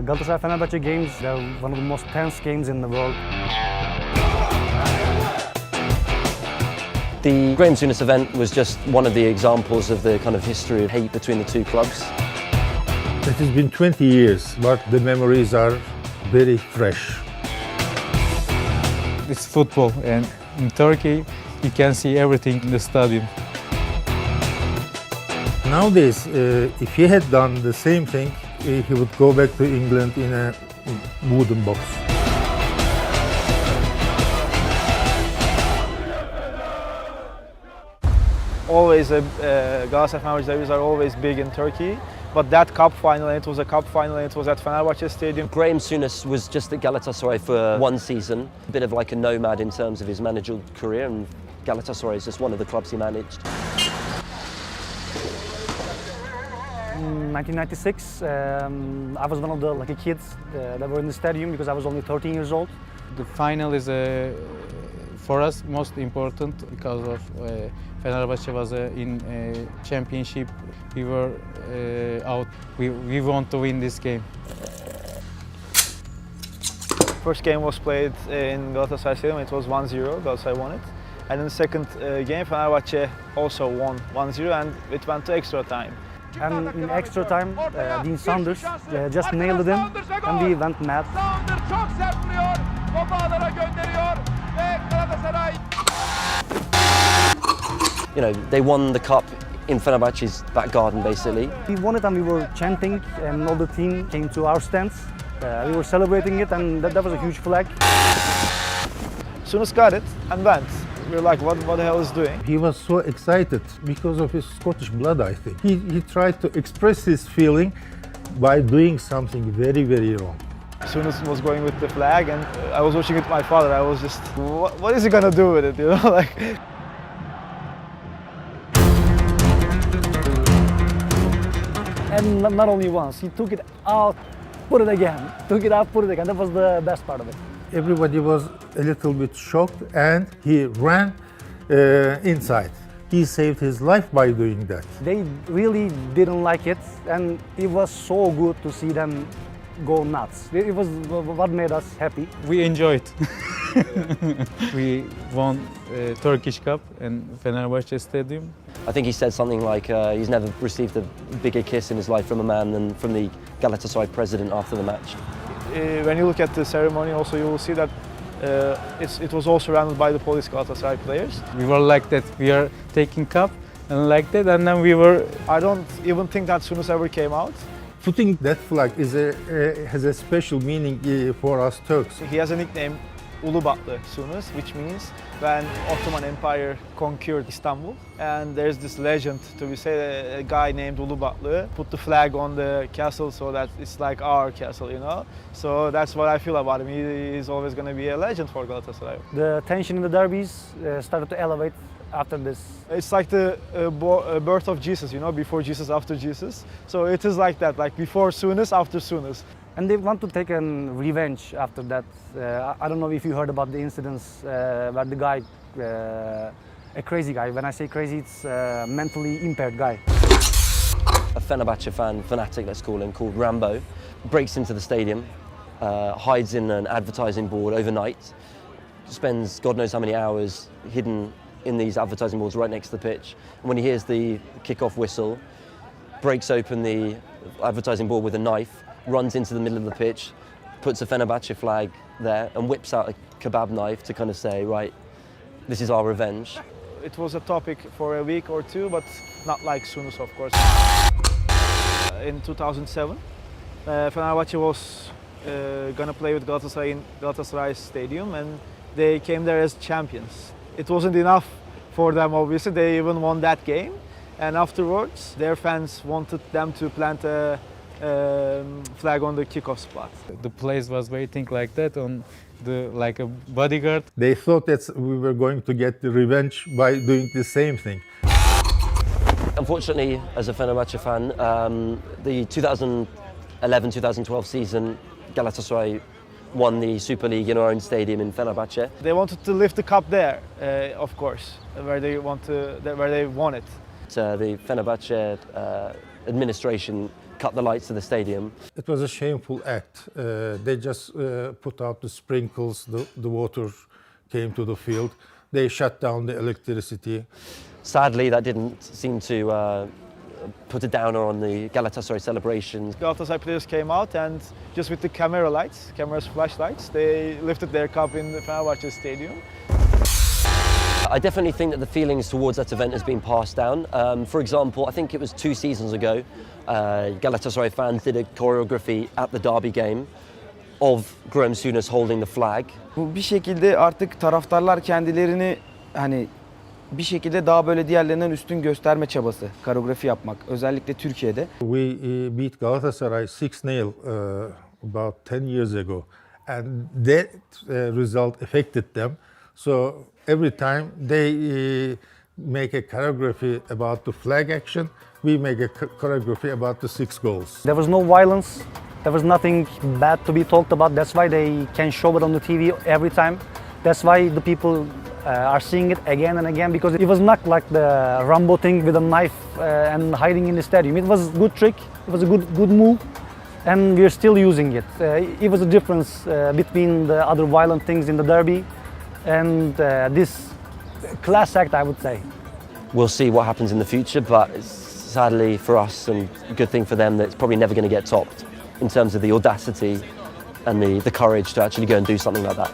Galatasaray-Fenerbahçe games, they're one of the most tense games in the world. The Graeme Souness'in event was just one of the examples of the kind of history of hate between the two clubs. It has been 20 years, but the memories are very fresh. It's football, and in Turkey you can see everything in the stadium. Nowadays, if he had done the same thing, he would go back to England in a wooden box. Always, Galatasaray-Fenerbahçe derbis are always big in Turkey. But that cup final, and it was a cup final, and it was at Fenerbahçe Stadium. Graeme Souness'in was just at Galatasaray for one season, a bit of like a nomad in terms of his managerial career, and Galatasaray is just one of the clubs he managed. In 1996, I was one of the lucky kids that were in the stadium because I was only 13 years old. The final is for us most important because of Fenerbahçe was in championship. We were out. We want to win this game. First game was played in Galatasaray Stadium. It was 1-0. Galatasaray won it. And in the second game, Fenerbahçe also won 1-0, and it went to extra time. And in extra time, Dean Saunders just nailed him, and we went mad. Saunders çok sert vuruyor. Topu ağlara gönderiyor ve Galatasaray. You know, they won the cup in Fenerbahçe's back garden, basically. We won it and we were chanting, and all the team came to our stands. We were celebrating it, and that was a huge flag. Souness got it and went. We were like, what the hell is doing? He was so excited because of his Scottish blood, I think. He tried to express his feeling by doing something very, very wrong. Souness was going with the flag, and I was watching it with my father. I was just, what is he gonna do with it, you know? Like. And not only once, he took it out, put it again, took it out, put it again. That was the best part of it. Everybody was a little bit shocked, and he ran inside. He saved his life by doing that. They really didn't like it, and it was so good to see them go nuts. It was what made us happy. We enjoyed. We won Turkish Cup in Fenerbahçe Stadium. I think he said something like he's never received a bigger kiss in his life from a man than from the Galatasaray president after the match. When you look at the ceremony, also you will see that it was all surrounded by the police Galatasaray players. We were like that. We are taking cup and like that, and then we were. I don't even think that Souness ever came out. Putting that flag has a special meaning for us Turks. He has a nickname, Ulubatlı Souness, which means when Ottoman Empire conquered Istanbul. And there's this legend, we say a guy named Ulubatlı put the flag on the castle so that it's like our castle, you know. So that's what I feel about him. He's always going to be a legend for Galatasaray. The tension in the derbies started to elevate after this. It's like the birth of Jesus, you know, before Jesus, after Jesus. So it is like that, like before Souness, after Souness. And they want to take a revenge after that. I don't know if you heard about the incidents where the guy, a crazy guy, when I say crazy, it's a mentally impaired guy. A Fenerbahçe fanatic, let's call him, called Rambo, breaks into the stadium, hides in an advertising board overnight, spends God knows how many hours hidden in these advertising boards right next to the pitch. And when he hears the kick-off whistle, breaks open the advertising board with a knife, runs into the middle of the pitch, puts a Fenerbahçe flag there and whips out a kebab knife to kind of say, right, this is our revenge. It was a topic for a week or two, but not like Souness, of course. In 2007, Fenerbahçe was gonna play with Galatasaray in Galatasaray Stadium, and they came there as champions. It wasn't enough for them, obviously. They even won that game, and afterwards, their fans wanted them to plant a flag on the kickoff spot. The place was waiting like that on like a bodyguard. They thought that we were going to get the revenge by doing the same thing. Unfortunately, as a Fenerbahçe fan, the 2011-2012 season, Galatasaray won the Super League in our own stadium in Fenerbahçe. They wanted to lift the cup there, of course, where they won it. The Fenerbahçe administration cut the lights of the stadium. It was a shameful act. They just put out the sprinkles, the water came to the field. They shut down the electricity. Sadly, that didn't seem to put a downer on the Galatasaray celebrations. Galatasaray players came out and just with the cameras flashlights, they lifted their cup in the Fenerbahçe stadium. I definitely think that the feelings towards that event has been passed down. For example, I think it was 2 seasons ago, Galatasaray fans did a choreography at the derby game of Graeme Souness'in holding the flag. Bu bir şekilde artık taraftarlar kendilerini hani bir şekilde daha böyle diğerlerinden üstün gösterme çabası, koreografi yapmak özellikle Türkiye'de. We beat Galatasaray 6-0 about 10 years ago, and that result affected them. So every time they make a choreography about the flag action, we make a choreography about the 6 goals. There was no violence. There was nothing bad to be talked about. That's why they can show it on the TV every time. That's why the people are seeing it again and again, because it was not like the Rambo thing with a knife and hiding in the stadium. It was a good trick. It was a good move, and we're still using it. It was a difference between the other violent things in the derby and this class act, I would say. We'll see what happens in the future, but sadly for us, and a good thing for them, that it's probably never going to get topped in terms of the audacity and the courage to actually go and do something like that.